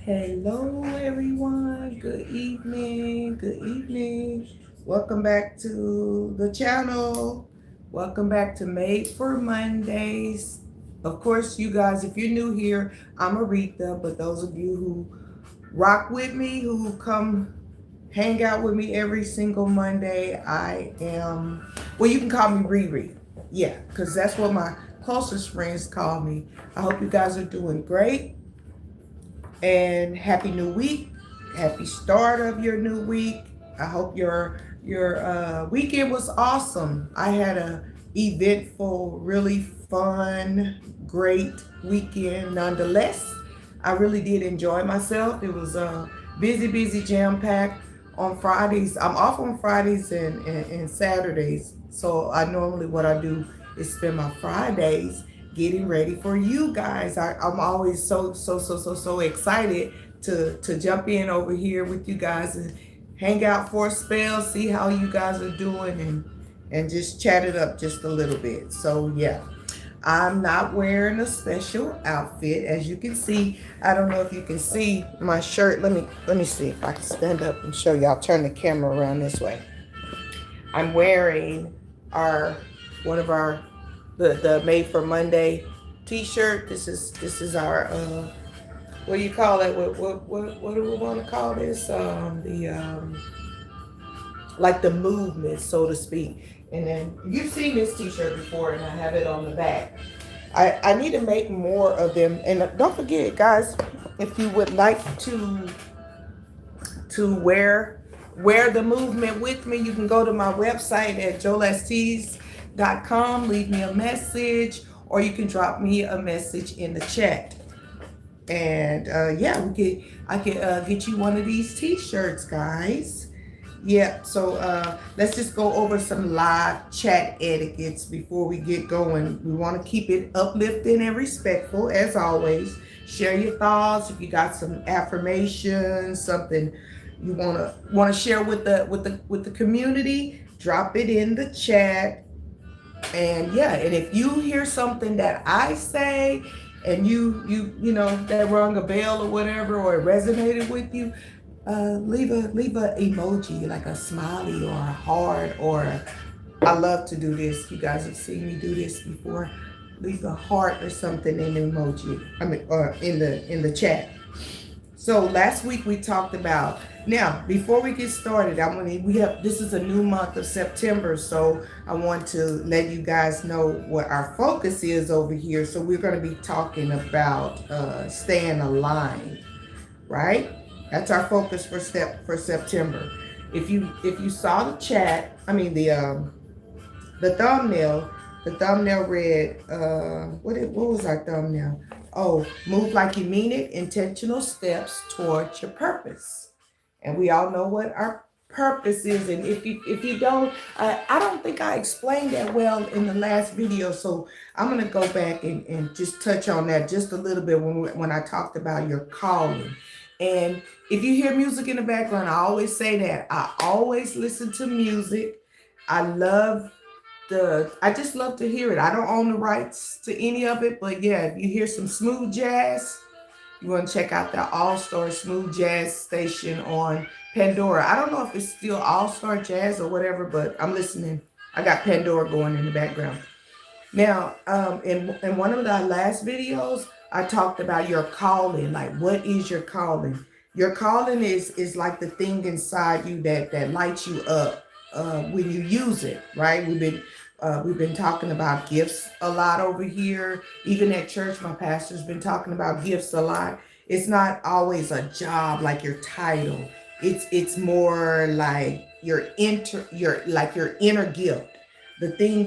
Hello, everyone. Good evening. Good evening. Welcome back to the channel. Welcome back to Made for Mondays. Of course, you guys, if you're new here, I'm Aretha, but those of you who rock with me, who come hang out with me every single Monday, I am, well, you can call me Riri. Yeah, because that's what my closest friends call me. I hope you guys are doing great and happy new week. Happy start of your new week. I hope your weekend was awesome. I had a eventful, really fun, great weekend nonetheless. I really did enjoy myself. It was busy, jam packed on Fridays. I'm off on Fridays and Saturdays. So I normally what I do is spend my Fridays getting ready for you guys. I'm always so excited to jump in over here with you guys and hang out for a spell, see how you guys are doing and just chat it up just a little bit. So yeah. I'm not wearing a special outfit. As you can see, I don't know if you can see my shirt. Let me see if I can stand up and show you. I'll turn the camera around this way. I'm wearing our one of our the Made for Monday T-shirt. This is our what do you call it? What do we want to call this? The like the movement, so to speak. And then you've seen this T-shirt before, and I have it on the back. I need to make more of them. And don't forget, guys, if you would like to wear the movement with me, you can go to my website at jolestees.com, leave me a message, or you can drop me a message in the chat. And yeah, I can get you one of these T-shirts, guys. Yeah, so let's just go over some live chat etiquettes before we get going. We want to keep it uplifting and respectful, as always. Share your thoughts. If you got some affirmations, something you want to share with the community, drop it in the chat. And yeah, and if you hear something that I say and you know that rung a bell or whatever, or it resonated with you, leave a emoji like a smiley or a heart or I love to do this. You guys have seen me do this before. Leave a heart or something in the emoji. I mean, or in the chat. So last week we talked about. Now, before we get started, this is a new month of September, so I want to let you guys know what our focus is over here. So we're going to be talking about staying aligned, right? That's our focus for September. If you saw the chat, I mean the thumbnail, read what was our thumbnail? Oh, move like you mean it, intentional steps towards your purpose. And we all know what our purpose is. And if you don't, I don't think I explained that well in the last video. So I'm gonna go back and just touch on that just a little bit when I talked about your calling. And if you hear music in the background, I always say that. I always listen to music. I just love to hear it. I don't own the rights to any of it, but yeah, if you hear some smooth jazz, you want to check out the All Star Smooth Jazz station on Pandora. I don't know if it's still All Star Jazz or whatever, but I'm listening. I got Pandora going in the background. Now, in one of the last videos, I talked about your calling. Like, what is your calling? Your calling is like the thing inside you that lights you up when you use it, right? We've been talking about gifts a lot over here. Even at church, my pastor's been talking about gifts a lot. It's not always a job like your title. It's more like your inner gift, the thing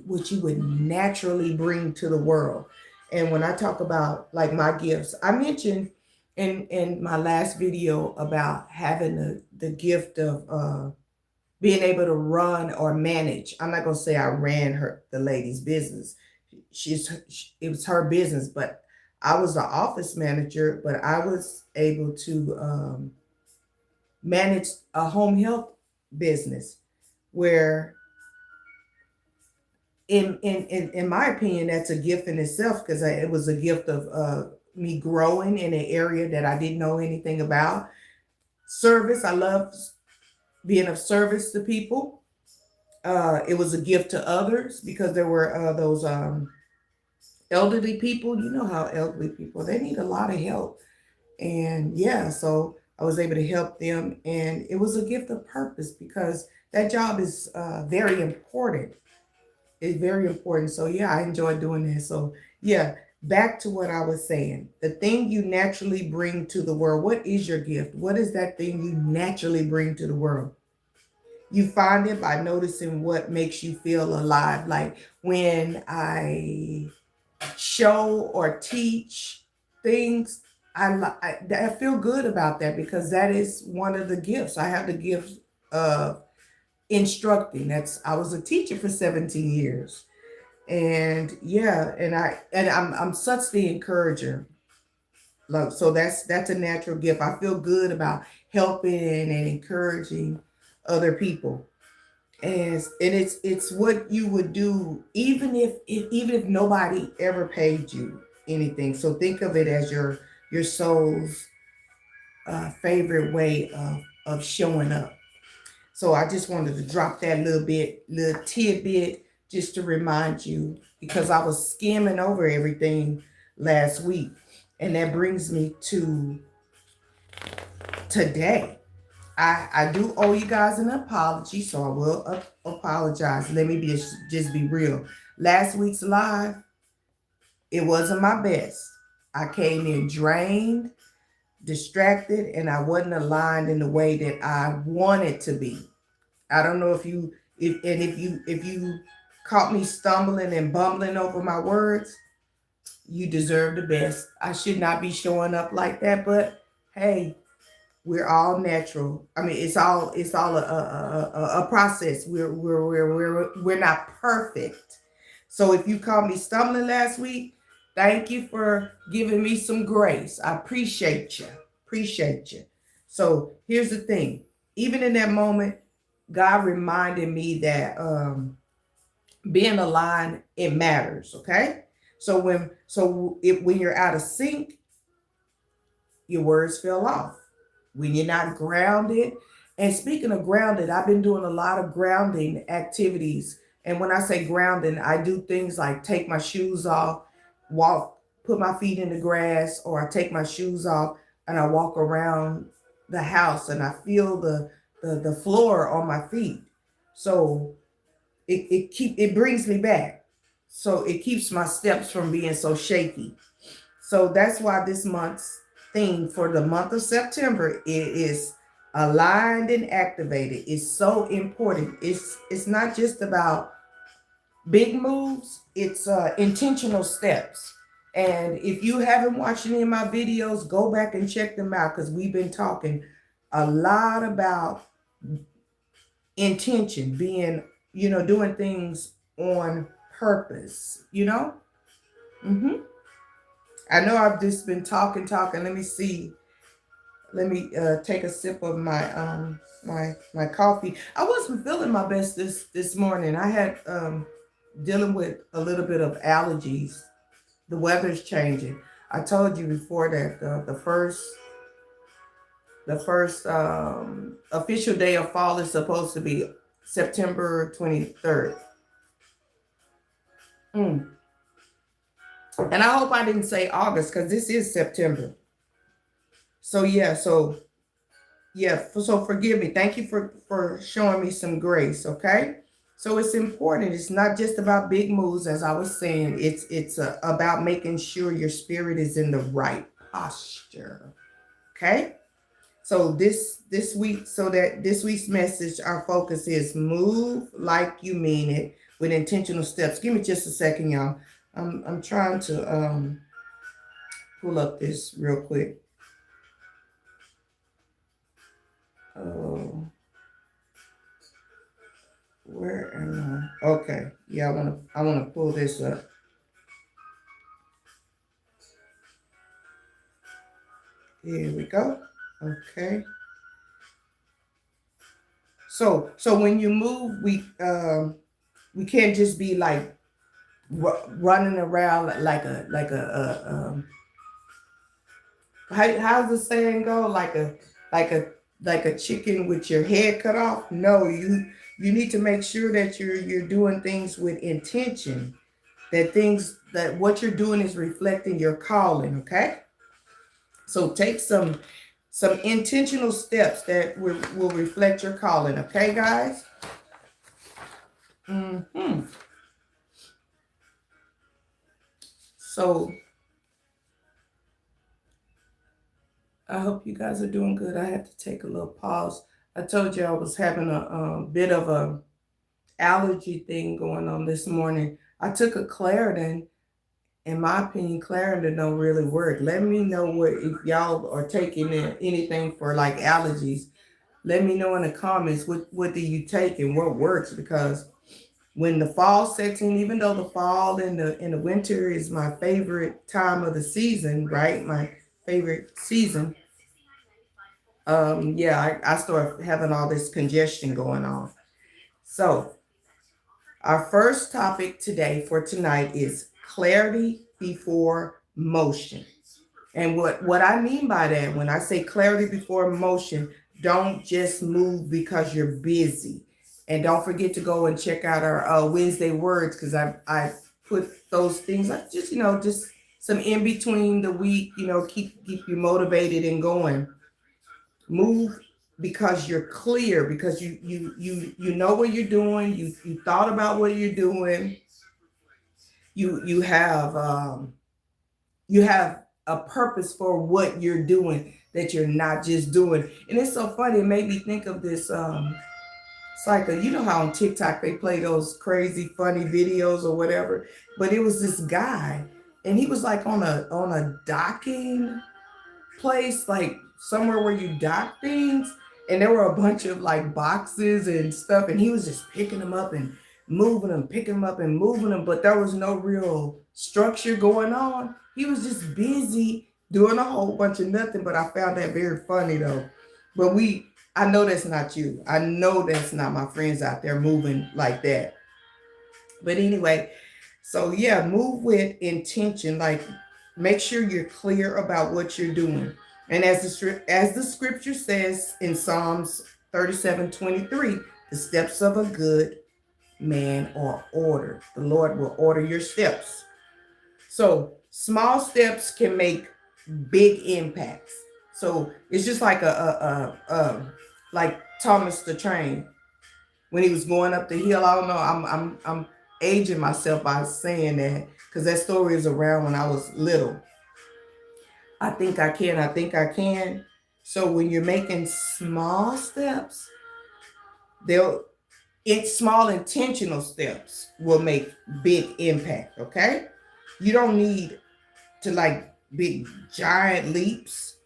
what you would naturally bring to the world. And when I talk about like my gifts, I mentioned in my last video about having the gift of being able to run or manage. I'm not gonna say I ran the lady's business. It was her business, but I was the office manager, but I was able to manage a home health business where in my opinion, that's a gift in itself because it was a gift of me growing in an area that I didn't know anything about. Service, I love being of service to people. It was a gift to others because there were those elderly people. You know how elderly people, they need a lot of help. And yeah, so I was able to help them. And it was a gift of purpose because that job is very important. It's very important. So yeah, I enjoy doing that. So yeah, back to what I was saying. The thing you naturally bring to the world. What is your gift? What is that thing you naturally bring to the world? You find it by noticing what makes you feel alive. Like when I show or teach things, I feel good about that because that is one of the gifts. I have the gift of instructing. That's I was a teacher for 17 years. And yeah, I'm such the encourager. Like, so that's a natural gift. I feel good about helping and encouraging other people. And it's what you would do even if nobody ever paid you anything. So think of it as your soul's favorite way of showing up. So I just wanted to drop that little tidbit just to remind you because I was skimming over everything last week. And that brings me to today. I do owe you guys an apology, so I will apologize. Let me just be real. Last week's live, it wasn't my best. I came in drained, distracted, and I wasn't aligned in the way that I wanted to be. I don't know if you caught me stumbling and bumbling over my words, you deserve the best. I should not be showing up like that, but hey, we're all natural. I mean, it's all a process. We're not perfect. So if you caught me stumbling last week, thank you for giving me some grace. I appreciate you. Appreciate you. So here's the thing. Even in that moment, God reminded me that being aligned, it matters. Okay. When you're out of sync, your words fell off. When you're not grounded, and speaking of grounded, I've been doing a lot of grounding activities. And when I say grounding, I do things like take my shoes off, walk, put my feet in the grass, or I take my shoes off and I walk around the house and I feel the floor on my feet. So it brings me back. So it keeps my steps from being so shaky. So that's why this month's theme for the month of September is aligned and activated. It's so important. It's not just about big moves, it's intentional steps. And if you haven't watched any of my videos, go back and check them out because we've been talking a lot about intention, being, doing things on purpose. Mm-hmm. I know I've just been talking. Let me see. Let me take a sip of my coffee. I wasn't feeling my best this morning. I had dealing with a little bit of allergies. The weather's changing. I told you before that the first official day of fall is supposed to be September 23rd. Mm. And I hope I didn't say August because this is September. So yeah, so forgive me. Thank you for showing me some grace, okay? So it's important. It's not just about big moves, as I was saying. It's about making sure your spirit is in the right posture, okay? So this week's message, our focus is move like you mean it with intentional steps. Give me just a second, y'all. I'm trying to pull up this real quick. Oh, where am I? Okay, yeah, I wanna pull this up. Here we go. Okay. So when you move, we can't just be like running around like a how's the saying go? Like a like a chicken with your head cut off? No, you need to make sure that you're doing things with intention. That what you're doing is reflecting your calling, okay? So take some intentional steps that will reflect your calling, okay, guys? So I hope you guys are doing good. I had to take a little pause. I told you I was having a bit of a allergy thing going on this morning. I took a Claritin. In my opinion, Claritin don't really work. Let me know what if y'all are taking anything for like allergies. Let me know in the comments what do you take and what works, because when the fall sets in, even though the fall and the winter is my favorite time of the season, right? My favorite season. Yeah, I start having all this congestion going on. So our first topic today for tonight is clarity before motion. And what I mean by that, when I say clarity before motion, don't just move because you're busy. And don't forget to go and check out our Wednesday words, because I put those things like just some in between the week, keep you motivated and going. Move because you're clear, because you know what you're doing. You thought about what you're doing. You have a purpose for what you're doing, that you're not just doing. And it's so funny, it made me think of this cycle. You know how on TikTok they play those crazy funny videos or whatever, but it was this guy, and he was like on a docking place, like somewhere where you dock things, and there were a bunch of like boxes and stuff, and he was just picking them up and moving them, picking them up and moving them, but there was no real structure going on. He was just busy doing a whole bunch of nothing, but I found that very funny though. But I know that's not you. I know that's not my friends out there moving like that. But anyway, so yeah, move with intention. Like, make sure you're clear about what you're doing. And as the scripture says in Psalms 37:23, the steps of a good man are ordered. The Lord will order your steps. So small steps can make big impacts. So it's just like like Thomas the Train when he was going up the hill. I don't know. I'm aging myself by saying that, because that story is around when I was little. I think I can. I think I can. So when you're making small steps, they'll it's small intentional steps will make big impact. Okay, you don't need to like big giant leaps.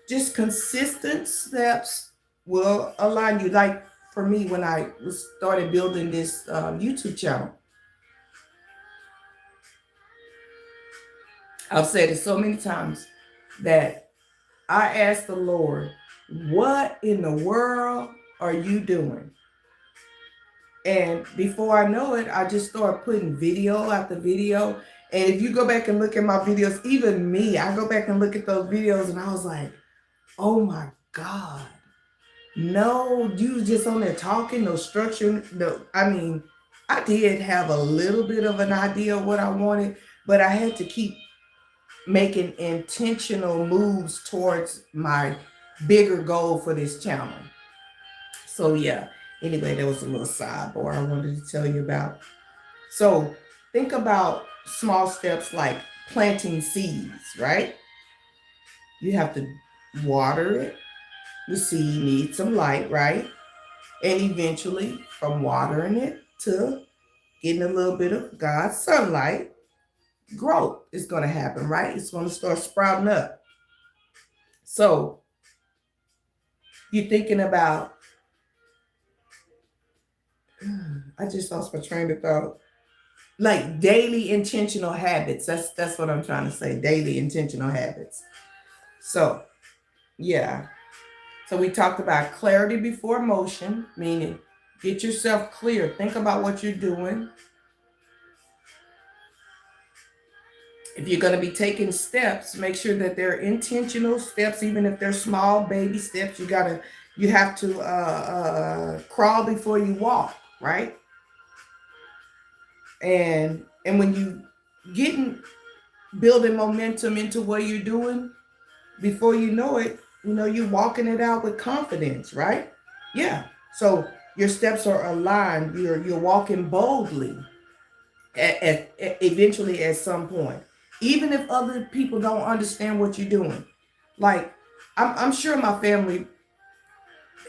Just consistent steps will align you. Like for me, when I was started building this YouTube channel, I've said it so many times that I asked the Lord, what in the world are you doing? And before I know it, I just started putting video after video. And if you go back and look at my videos, even me, I go back and look at those videos and I was like, oh my God. No, you was just on there talking, no structure. No, I mean, I did have a little bit of an idea of what I wanted, but I had to keep making intentional moves towards my bigger goal for this channel. So yeah, anyway, that was a little sidebar I wanted to tell you about. So think about small steps like planting seeds, right? You have to water it. The seed needs some light, right? And eventually, from watering it to getting a little bit of God's sunlight, growth is going to happen, right? It's going to start sprouting up. So you're thinking about, I just lost my train of thought. Like daily intentional habits. That's what I'm trying to say. Daily intentional habits. So yeah. So we talked about clarity before motion, meaning get yourself clear. Think about what you're doing. If you're going to be taking steps, make sure that they're intentional steps, even if they're small baby steps. You have to crawl before you walk, right? And when you getting building momentum into what you're doing, before you know it, you're walking it out with confidence, right? Yeah. So your steps are aligned. You're walking boldly eventually at some point, even if other people don't understand what you're doing. Like, I'm sure my family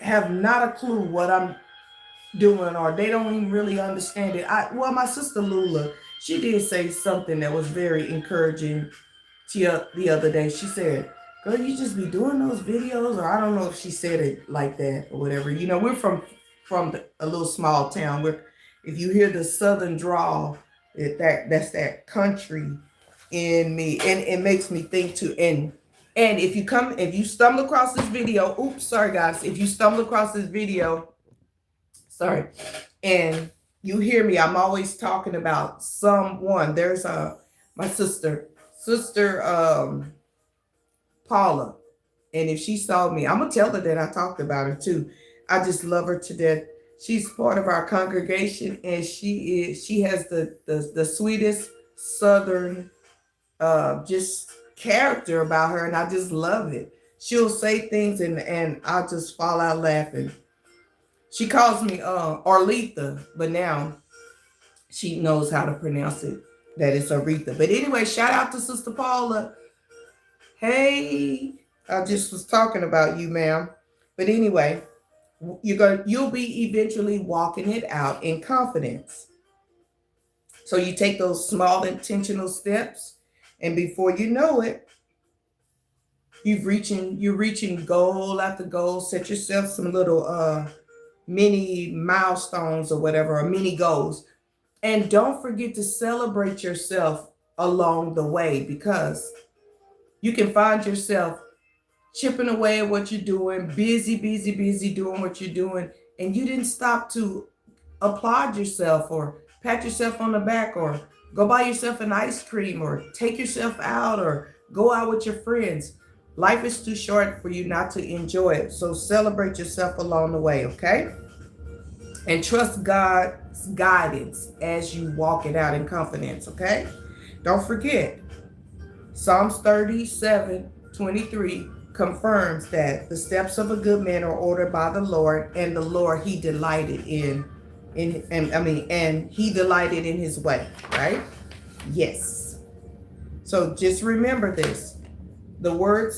have not a clue what I'm doing, or they don't even really understand it. Well, my sister Lula, she did say something that was very encouraging the other day. She said, "Girl, you just be doing those videos," or I don't know if she said it like that or whatever. We're from a little small town where, if you hear the southern drawl, that's that country in me, and it makes me think too. And if you stumble across this video, oops, sorry guys, if you stumble across this video, sorry, and you hear me, I'm always talking about someone. There's my sister Paula, and if she saw me, I'm gonna tell her that I talked about her too. I just love her to death. She's part of our congregation, and she has the sweetest southern just character about her, and I just love it. She'll say things, and I'll just fall out laughing. She calls me Arletha, but now she knows how to pronounce it, that it's Aretha. But anyway, shout out to Sister Paula. Hey, I just was talking about you, ma'am. But anyway, you'll be eventually walking it out in confidence. So you take those small intentional steps, and before you know it, you're reaching goal after goal. Set yourself some little mini milestones or whatever, or mini goals. And don't forget to celebrate yourself along the way, because you can find yourself chipping away at what you're doing, busy doing what you're doing, and you didn't stop to applaud yourself or pat yourself on the back or go buy yourself an ice cream or take yourself out or go out with your friends. Life is too short for you not to enjoy it. So celebrate yourself along the way, okay? And trust God's guidance as you walk it out in confidence, okay? Don't forget, Psalms 37:23 confirms that the steps of a good man are ordered by the Lord, and the Lord, he delighted in he delighted in his way, right? Yes. So just remember this. The word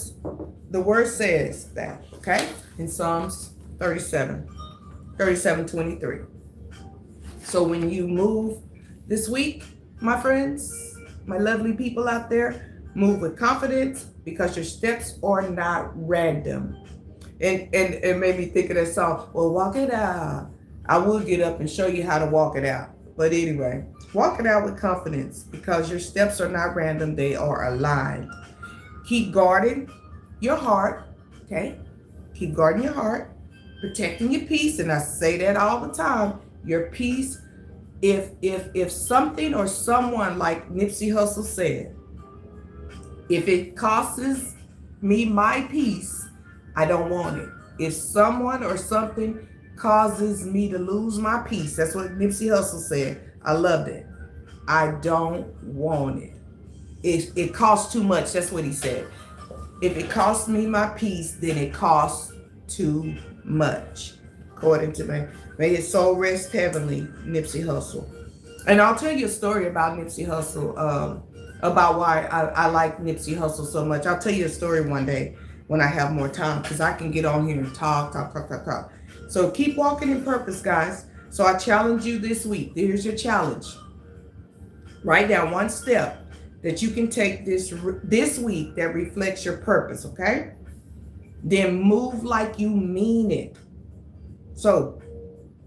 says that, okay? In Psalms 37:23. So when you move this week, my friends, my lovely people out there, move with confidence, because your steps are not random. And it made me think of that song, well, walk it out. I will get up and show you how to walk it out. But anyway, walk it out with confidence, because your steps are not random, they are aligned. Keep guarding your heart, okay? Keep guarding your heart, protecting your peace, and I say that all the time. Your peace, if something or someone, like Nipsey Hussle said, if it costs me my peace, I don't want it. If someone or something causes me to lose my peace, that's what Nipsey Hussle said. I loved it. I don't want it. It costs too much. That's what he said. If it costs me my peace, then it costs too much. According to me. May his soul rest heavenly, Nipsey Hussle. And I'll tell you a story about Nipsey Hussle, about why I like Nipsey Hussle so much. I'll tell you a story one day when I have more time, because I can get on here and talk. So keep walking in purpose, guys. So I challenge you this week. Here's your challenge. Write down one step that you can take this week that reflects your purpose, okay? Then move like you mean it. So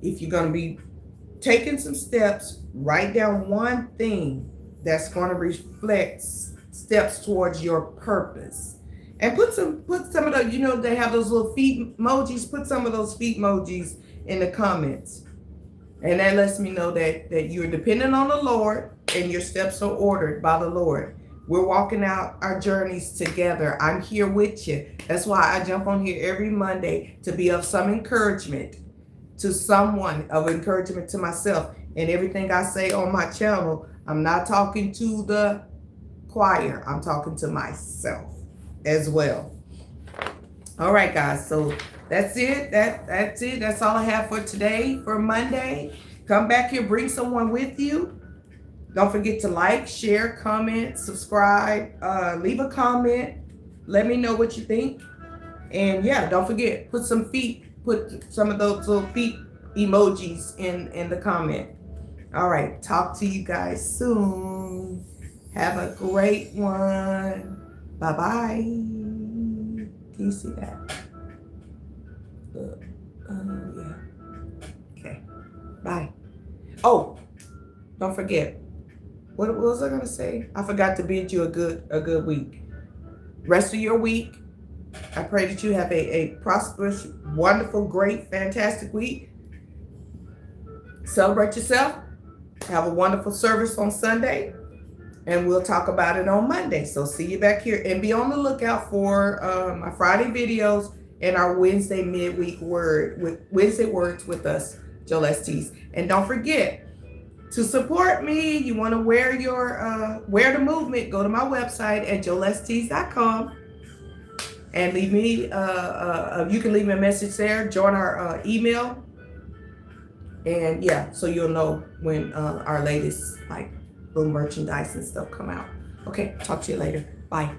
if you're going to be taking some steps, write down one thing that's going to reflect steps towards your purpose. And put some of those, they have those little feet emojis. Put some of those feet emojis in the comments. And that lets me know that you're dependent on the Lord and your steps are ordered by the Lord. We're walking out our journeys together. I'm here with you. That's why I jump on here every Monday to be of some encouragement to someone, of encouragement to myself. And everything I say on my channel, I'm not talking to the choir. I'm talking to myself as well. All right, guys. So that's it. That's it. That's all I have for today, for Monday. Come back here. Bring someone with you. Don't forget to like, share, comment, subscribe, leave a comment. Let me know what you think. And yeah, don't forget, put some of those little feet emojis in the comment. All right, talk to you guys soon. Have a great one. Bye-bye. Can you see that? Yeah. Okay. Bye. Oh, don't forget. What was I gonna say? I forgot to bid you a good week. Rest of your week. I pray that you have a prosperous, wonderful, great, fantastic week. Celebrate yourself. Have a wonderful service on Sunday. And we'll talk about it on Monday. So see you back here. And be on the lookout for my Friday videos and our Wednesday midweek Wednesday words with us, Joel STs. And don't forget, to support me, you want to wear the movement, go to my website at joelsts.com and leave me, you can leave me a message there, join our email. And yeah, so you'll know when our latest like little merchandise and stuff come out. Okay, talk to you later. Bye.